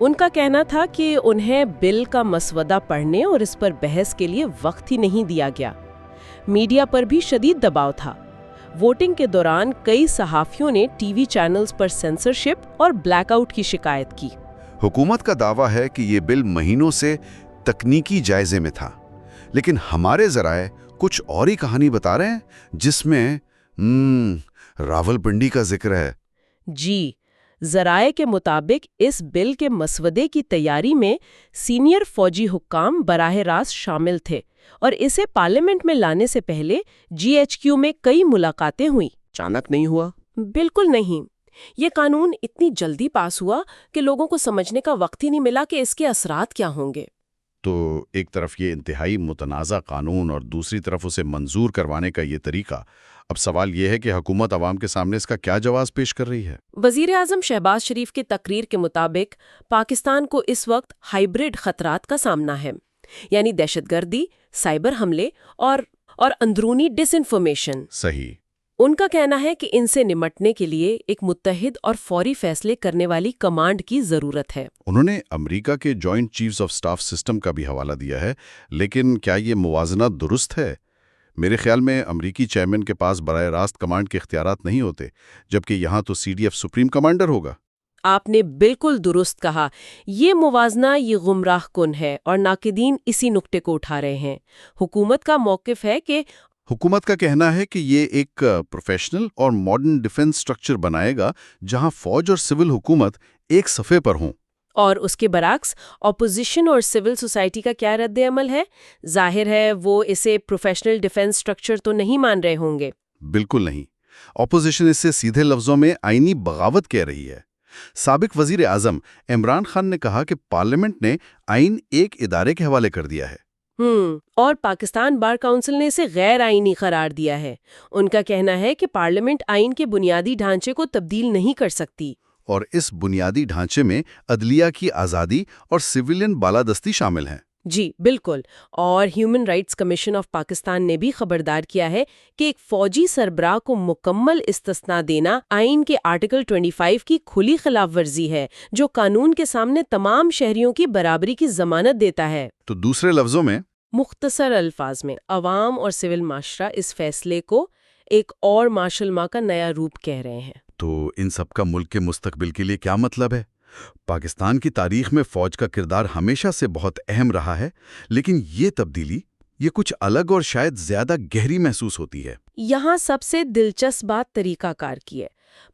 ان کا کہنا تھا کہ انہیں بل کا مسودہ پڑھنے اور اس پر بحث کے لیے وقت ہی نہیں دیا گیا۔ میڈیا پر بھی شدید دباؤ تھا۔ ووٹنگ کے دوران کئی صحافیوں نے ٹی وی چینلز پر سینسرشپ اور بلیک آؤٹ کی شکایت کی۔ حکومت کا دعویٰ ہے کہ یہ بل مہینوں سے تکنیکی جائزے میں تھا، لیکن ہمارے ذرائع کچھ اور ہی کہانی بتا رہے ہیں جس میں راولپنڈی کا ذکر ہے۔ جی، ذرائع کے مطابق اس بل کے مسودے کی تیاری میں سینئر فوجی حکام براہ راست شامل تھے اور اسے پارلیمنٹ میں لانے سے پہلے GHQ میں کئی ملاقاتیں ہوئیں۔ اچانک نہیں ہوا؟ بالکل نہیں۔ یہ قانون اتنی جلدی پاس ہوا کہ لوگوں کو سمجھنے کا وقت ہی نہیں ملا کہ اس کے اثرات کیا ہوں گے۔ تو ایک طرف یہ انتہائی متنازع قانون اور دوسری طرف اسے منظور کروانے کا یہ طریقہ۔ اب سوال یہ ہے کہ حکومت عوام کے سامنے اس کا کیا جواز پیش کر رہی ہے؟ وزیر اعظم شہباز شریف کی تقریر کے مطابق پاکستان کو اس وقت ہائیبرڈ خطرات کا سامنا ہے، یعنی دہشت گردی، سائبر حملے اور اندرونی ڈس انفارمیشن۔ صحیح۔ ان کا کہنا ہے کہ ان سے نمٹنے کے لیے ایک متحد اور فوری فیصلے کرنے والی کمانڈ کی ضرورت ہے۔ انہوں نے امریکہ کے joint chiefs of staff system کا بھی حوالہ دیا ہے، لیکن کیا یہ موازنہ درست ہے؟ میرے خیال میں امریکی چیئرمین کے پاس براہ راست کمانڈ کے اختیارات نہیں ہوتے، جبکہ یہاں تو CDF سپریم کمانڈر ہوگا۔ آپ نے بالکل درست کہا۔ یہ موازنہ یہ گمراہ کن ہے اور ناقدین اسی نکتے کو اٹھا رہے ہیں۔ حکومت کا موقف ہے کہ حکومت کا کہنا ہے کہ یہ ایک پروفیشنل اور ماڈرن ڈیفنس سٹرکچر بنائے گا جہاں فوج اور سول حکومت ایک صفحے پر ہوں۔ اور اس کے برعکس اپوزیشن اور سول سوسائٹی کا کیا رد عمل ہے؟ ظاہر ہے وہ اسے پروفیشنل ڈیفنس سٹرکچر تو نہیں مان رہے ہوں گے۔ بالکل نہیں۔ اپوزیشن اس سے سیدھے لفظوں میں آئینی بغاوت کہہ رہی ہے۔ سابق وزیر اعظم عمران خان نے کہا کہ پارلیمنٹ نے آئین ایک ادارے کے حوالے کر دیا ہے۔ اور پاکستان بار کونسل نے اسے غیر آئینی قرار دیا ہے۔ ان کا کہنا ہے کہ پارلیمنٹ آئین کے بنیادی ڈھانچے کو تبدیل نہیں کر سکتی۔ اور اس بنیادی ڈھانچے میں عدلیہ کی آزادی اور سویلین بالادستی شامل ہیں۔ جی بالکل۔ اور human rights commission of Pakistan نے بھی خبردار کیا ہے کہ ایک فوجی سربراہ کو مکمل استثناء دینا آئین کے آرٹیکل 25 کی کھلی خلاف ورزی ہے، جو قانون کے سامنے تمام شہریوں کی برابری کی ضمانت دیتا ہے۔ تو دوسرے لفظوں میں، مختصر الفاظ میں، عوام اور سول معاشرہ اس فیصلے کو ایک اور مارشل لا کا نیا روپ کہہ رہے ہیں۔ تو ان سب کا ملک کے مستقبل کے لیے کیا مطلب ہے؟ پاکستان کی تاریخ میں فوج کا کردار ہمیشہ سے بہت اہم رہا ہے، لیکن یہ تبدیلی یہ کچھ الگ اور شاید زیادہ گہری محسوس ہوتی ہے۔ یہاں سب سے دلچسپ بات طریقہ کار کی ہے۔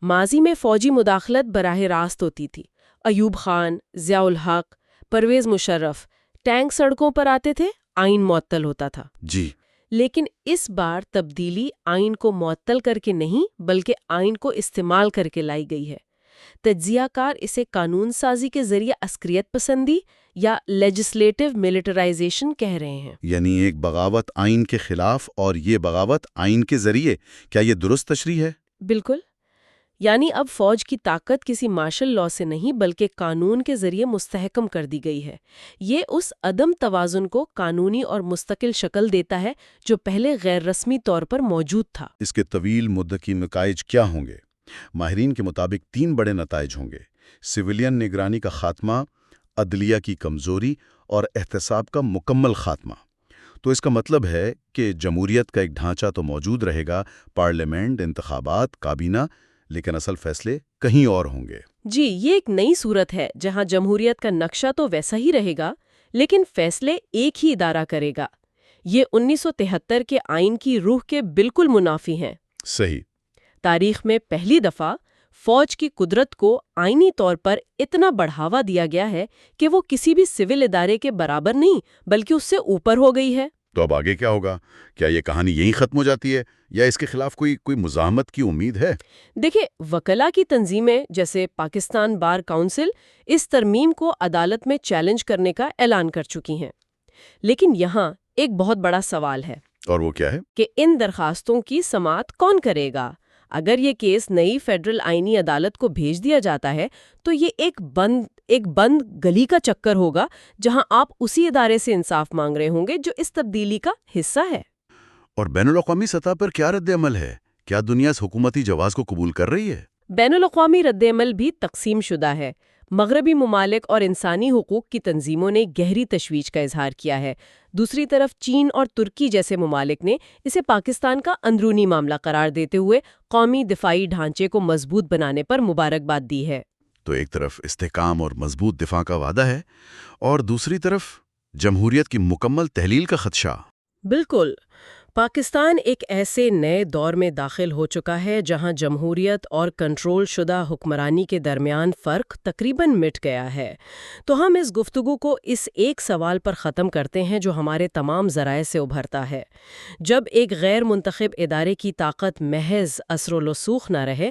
ماضی میں فوجی مداخلت براہ راست ہوتی تھی۔ ایوب خان، ضیاء الحق، پرویز مشرف، ٹینک سڑکوں پر آتے تھے، آئین معطل ہوتا تھا۔ جی، لیکن اس بار تبدیلی آئین کو معطل کر کے نہیں بلکہ آئین کو استعمال کر کے لائی گئی ہے۔ تجزیہ کار اسے قانون سازی کے ذریعے عسکریت پسندی یا لیجسلیٹو ملٹرائزیشن کہہ رہے ہیں۔ یعنی ایک بغاوت آئین کے خلاف اور یہ بغاوت آئین کے ذریعے، کیا یہ درست تشریح ہے؟ بالکل۔ یعنی اب فوج کی طاقت کسی مارشل لا سے نہیں بلکہ قانون کے ذریعے مستحکم کر دی گئی ہے۔ یہ اس عدم توازن کو قانونی اور مستقل شکل دیتا ہے جو پہلے غیر رسمی طور پر موجود تھا۔ اس کے طویل مدتی نتائج کیا ہوں گے؟ ماہرین کے مطابق 3 بڑے نتائج ہوں گے: سویلین نگرانی کا خاتمہ، عدلیہ کی کمزوری اور احتساب کا مکمل خاتمہ۔ تو اس کا مطلب ہے کہ جمہوریت کا ایک ڈھانچہ تو موجود رہے گا، پارلیمنٹ، انتخابات، کابینہ، لیکن اصل فیصلے کہیں اور ہوں گے۔ جی، یہ ایک نئی صورت ہے جہاں جمہوریت کا نقشہ تو ویسا ہی رہے گا لیکن فیصلے ایک ہی ادارہ کرے گا۔ یہ 1973 کے آئین کی روح کے بالکل منافی ہیں۔ صحیح۔ تاریخ میں پہلی دفعہ فوج کی قدرت کو آئینی طور پر اتنا بڑھاوا دیا گیا ہے کہ وہ کسی بھی سول ادارے کے برابر نہیں بلکہ اس سے اوپر ہو گئی ہے۔ تو اب آگے کیا ہوگا؟ کیا یہ کہانی یہیں ختم ہو جاتی ہے یا اس کے خلاف کوئی مزاحمت کی امید ہے؟ دیکھیں، وکلاء کی تنظیمیں جیسے پاکستان بار کونسل اس ترمیم کو عدالت میں چیلنج کرنے کا اعلان کر چکی ہیں، لیکن یہاں ایک بہت بڑا سوال ہے۔ اور وہ کیا ہے؟ کہ ان درخواستوں کی سماعت کون کرے گا؟ اگر یہ کیس نئی فیڈرل آئینی عدالت کو بھیج دیا جاتا ہے تو یہ ایک بند گلی کا چکر ہوگا جہاں آپ اسی ادارے سے انصاف مانگ رہے ہوں گے جو اس تبدیلی کا حصہ ہے۔ اور بین الاقوامی سطح پر کیا رد عمل ہے؟ کیا دنیا اس حکومتی جواز کو قبول کر رہی ہے؟ بین الاقوامی رد عمل بھی تقسیم شدہ ہے۔ مغربی ممالک اور انسانی حقوق کی تنظیموں نے گہری تشویش کا اظہار کیا ہے۔ دوسری طرف چین اور ترکی جیسے ممالک نے اسے پاکستان کا اندرونی معاملہ قرار دیتے ہوئے قومی دفاعی ڈھانچے کو مضبوط بنانے پر مبارکباد دی ہے۔ تو ایک طرف استحکام اور مضبوط دفاع کا وعدہ ہے اور دوسری طرف جمہوریت کی مکمل تحلیل کا خدشہ۔ بالکل، پاکستان ایک ایسے نئے دور میں داخل ہو چکا ہے جہاں جمہوریت اور کنٹرول شدہ حکمرانی کے درمیان فرق تقریباً مٹ گیا ہے۔ تو ہم اس گفتگو کو اس ایک سوال پر ختم کرتے ہیں جو ہمارے تمام ذرائع سے ابھرتا ہے۔ جب ایک غیر منتخب ادارے کی طاقت محض اثر و رسوخ نہ رہے